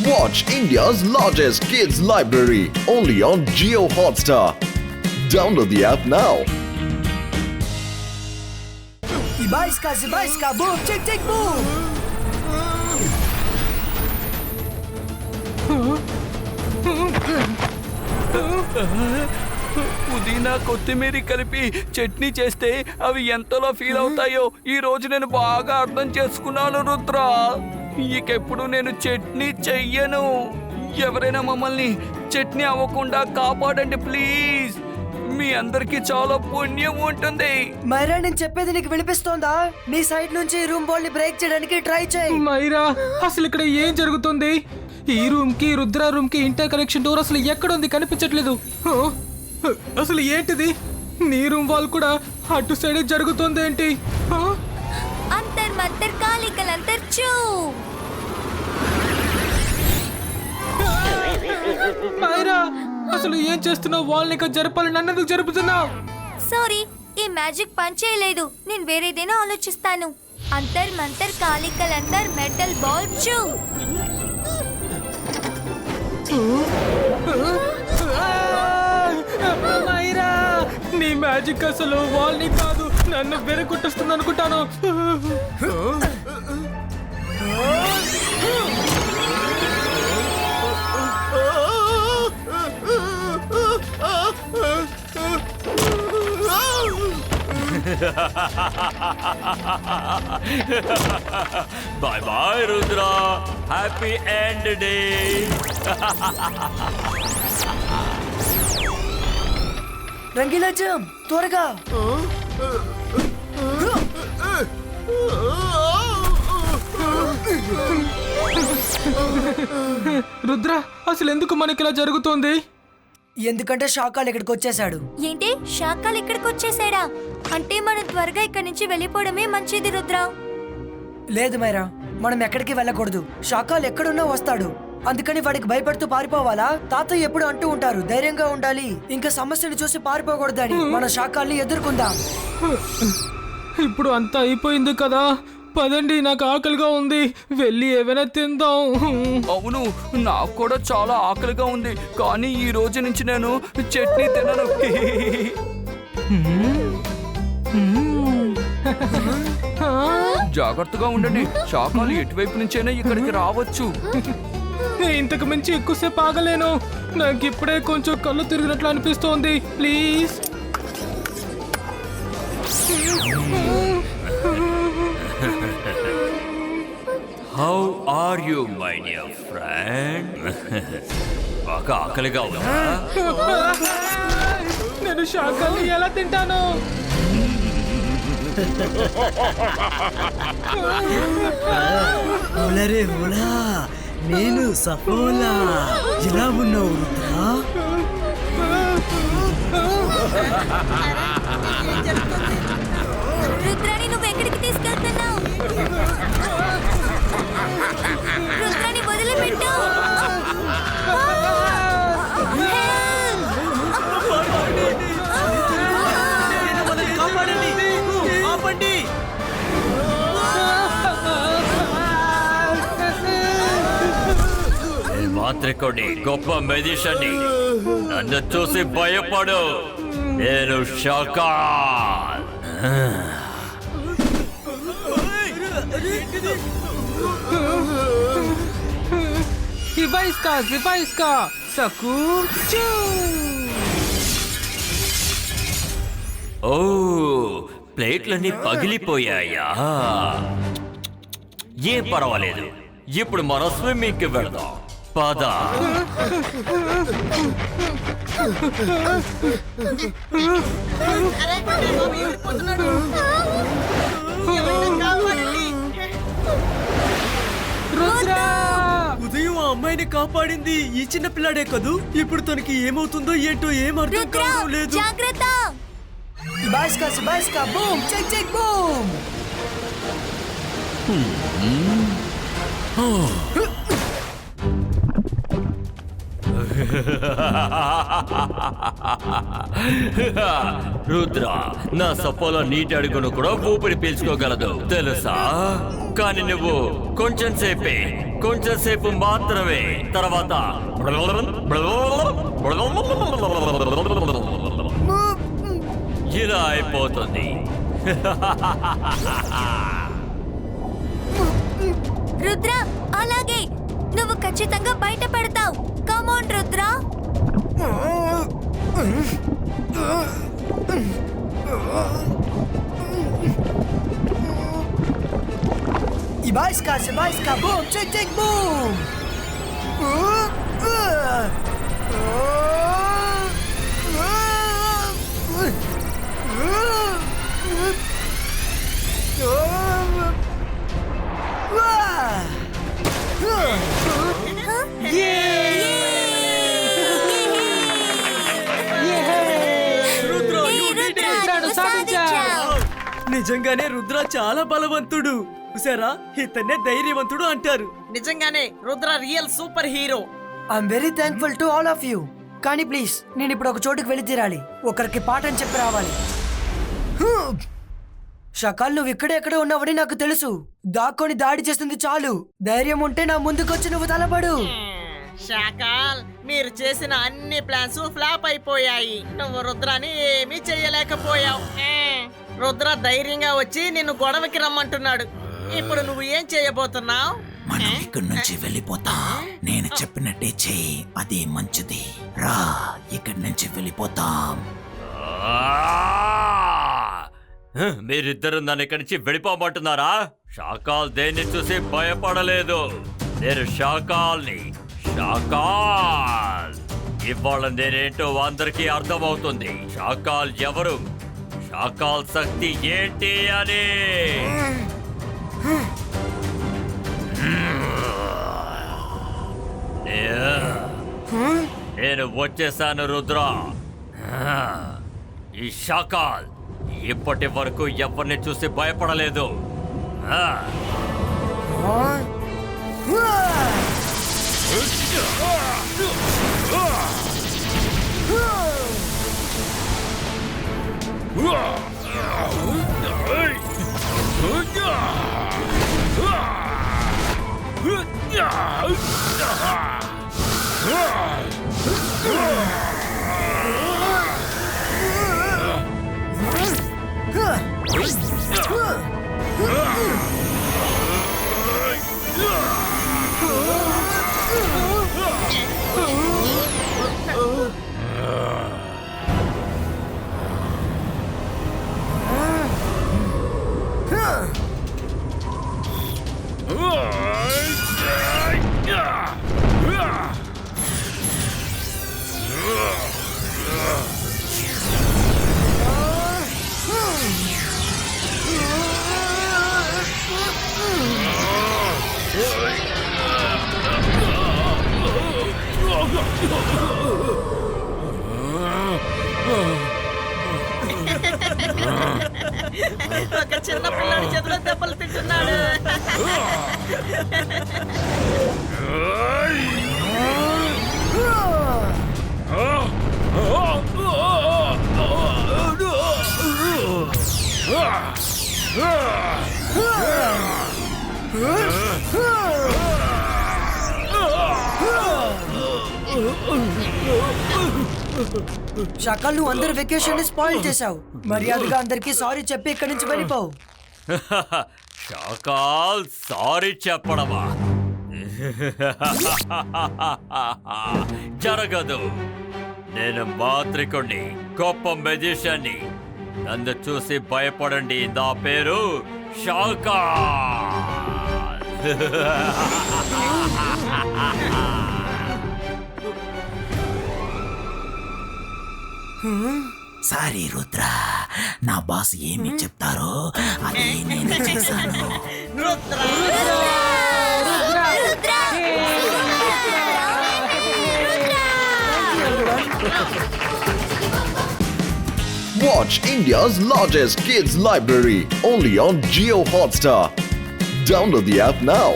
Watch India's largest kids library only on Jio Hotstar. Download the app now. Zibaiska, boom, check, boom. పుదీనా కొత్తిమీర కలిపి చట్నీ చేస్తే అవి ఎంతలో ఫీల్ అవుతాయో ఈ రోజు నేను బాగా అర్థం చేసుకున్నాను రుద్ర. ఇకెప్పుడు నేను చట్నీ చెయ్యను. ఎవరైనా మమ్మల్ని చట్నీ అవ్వకుండా కాపాడండి ప్లీజ్. మీ అందరికి చాలా పుణ్యం ఉంటుంది. మైరా, నేను చెప్పేది నీకు వినిపిస్తోందా? నీ సైడ్ నుంచి రూమ్ బాల్ ని బ్రేక్ చేయడానికి ట్రై చేయి. మైరా, అసలు ఇక్కడ ఏం జరుగుతుంది? ఈ రూమ్ కి రుద్ర రూమ్ కి ఇంటర్ కనెక్షన్ డోర్ అసలు ఎక్కడుంది? కనిపించట్లేదు. అసలు ఏంటిది? నీ రూమ్ వాల్ కూడా అటు సైడ్ జరుగుతుంది ఏంటి? అంతర్ మంతర్ కాలికలంతర్ చూ. మైరా, అసలు ఏం చేస్తున్నావు? వాల్ ఇంకా జరపాలని నన్నెందుకు జరుపుతున్నావు? సారీ, ఈ మ్యాజిక్ పని చేయలేదు. నేను వేరేదేనో ఆలోచిస్తాను. అంతర్ మంతర్ కాలికలంతర్ మెటల్ బాల్ చూ. మైరా, నీ మ్యాజిక్ అసలు వాల్ ని కాదు నన్ను వెరగొట్టేస్తుంది అనుకుంటాను. Bye bye Rudra, happy end day. రంగీలా జమ్, త్వరగా. రుద్ర, అసలు ఎందుకు మనకి ఇలా జరుగుతోంది? ఎందుకంటే షాకాల్ ఇక్కడికి వచ్చేసాడు. ఏంటి, శాఖలు ఇక్కడికి వచ్చేసాడా? అంటే మనం త్వరగా ఇక్కడి నుంచి వెళ్ళిపోవడమే మంచిది రుద్ర. లేదు మైరా, మనం ఎక్కడికి వెళ్ళకూడదు. షాకాల్ ఎక్కడున్నా వస్తాడు. అందుకని వాడికి భయపడుతూ పారిపోవాలా? తాతయ్య ఎప్పుడు అంటూ ఉంటారు, ధైర్యంగా ఉండాలి, ఇంకా సమస్యను చూసి పారిపోకూడదని. మన షాకాల్ని ఎదుర్కొందాం. ఇప్పుడు అంతా అయిపోయింది కదా, పదండి, నాకు ఆకలిగా ఉంది, వెళ్ళి ఏమైనా తిందాం. అవును, నాకు కూడా చాలా ఆకలిగా ఉంది, కానీ ఈ రోజు నుంచి నేను చట్నీ తినను. జాగ్రత్తగా ఉండండి, శాఖలు ఎటువైపు నుంచైనా ఇక్కడికి రావచ్చు. ఇంతకు మించి ఎక్కువసేపు ఆగలేను. నాకు ఇప్పుడే కొంచెం కళ్ళు తిరిగినట్లు అనిపిస్తోంది. Please. How are you my dear friend? బాగా ఆకలిగా ఉందా? నేను శాఖల్ని ఎలా తింటాను? నేను సఫోలా. ఎలా ఉన్నావు రుద్రా? రుద్రాని నువ్వు ఎక్కడికి తీసుకెళ్తున్నావు? రుద్రాని వదిలిపెట్టు. మాంత్రికుడి, గొప్ప మెజిషియన్ని, నన్ను చూసి భయపడు. నేను షాకాల్. జిబాయిస్కా సకు. ఓ, ప్లేట్లన్నీ పగిలిపోయాయా? ఏం పర్వాలేదు, ఇప్పుడు మనం స్విమ్మింగ్కి వెళదాం. పద. ఉదయం ఆ అమ్మాయిని కాపాడింది ఈ చిన్న పిల్లాడే కదూ. ఇప్పుడు తనకి ఏమవుతుందో ఏంటో ఏం అర్థం కావడం లేదు. జాగ్రత్త. Zibaiska, boom, check, boom. Rudra నా సపోలో నీటి అడుగును కూడా ఊపిరి పీల్చుకోగలదు తెలుసా? కానీ నువ్వు కొంచెం సేపు మాత్రమే, తర్వాత ఇలా అయిపోతుంది. రుద్ర అలాగే నువ్వు ఖచ్చితంగా బయటపడతావు. కమాన్ Rudra. Ibaiska, Sebaiska, boom, check, check, boom! నిజంగానే రుద్ర చాలా బలవంతుడు. చూసారా, ఇతన్నే ధైర్యవంతుడు అంటారు. నిజంగానే Rudra real super hero. I'm very thankful to all of you. కానీ ప్లీజ్ నేను ఇప్పుడు ఒక చోటుకి వెళ్ళి తీరాలి. ఒకరికి పాఠం చెప్పి రావాలి. షకాల్, నువ్వు ఎక్కడ ఉన్నావని నాకు తెలుసు. దాక్కొని దాడి చేస్తుంది చాలు. ధైర్యం ఉంటే నా ముందుకొచ్చి నువ్వు తలపడు. షాకాల్, మీరు చేసిన అన్ని ప్లాన్స్ ఫ్లాప్ అయిపోయాయి. నువ్వు రుద్రాని ఏమీ చెయ్యలేకపోయావు. రుద్ర ధైర్యంగా వచ్చి నిన్ను గొడవకి రమ్మంటున్నాడు. ఇప్పుడు నువ్వు ఏం చేయబోతున్నావు? మనం ఇక్కడి నుంచి వెళ్ళిపోతాం. నేను చెప్పినట్టే చెయ్యి, అదే మంచిది. రా, ఇక్కడి నుంచి వెళ్ళిపోతాం. మీరిద్దరు నన్ను ఇక్కడి నుంచి వెళ్ళిపోమంటున్నారా? షాకాల్ దేన్ని చూసి భయపడలేదు. నేను షాకాల్ని. షాకాల్ ఇవాళ నేనేంటో అందరికీ అర్థమవుతుంది. షాకాల్ ఎవరు, షాకాల్ శక్తి ఏంటి అని. నేను వచ్చేసాను రుద్ర. ఈ షాకాల్ ఇప్పటి వరకు ఎవరిని చూసి భయపడలేదు. ఒక చిన్న పిల్లాడి చేతిలో దెబ్బలు తింటున్నాడు. షకాల్, నువ్వు అందరు వెకేషన్ ని స్పాయిల్ చేశావు. మర్యాదగా అందరికి సారీ చెప్పి ఇక్కడి నుంచి వెళ్ళిపోవు. షాకాల్ సారీ చెప్పడమా? జరగదు. నేను మాంత్రికుణ్ణి, గొప్ప మెజిషియన్ని. నన్ను చూసి భయపడండి. నా పేరు షాకాల్. సారీ రుద్ర, నా బాస్ ఏమి చెప్తారో అదే నేను చేశాను. Rudra Watch India's largest kids library only on Jio Hotstar. Download the app now.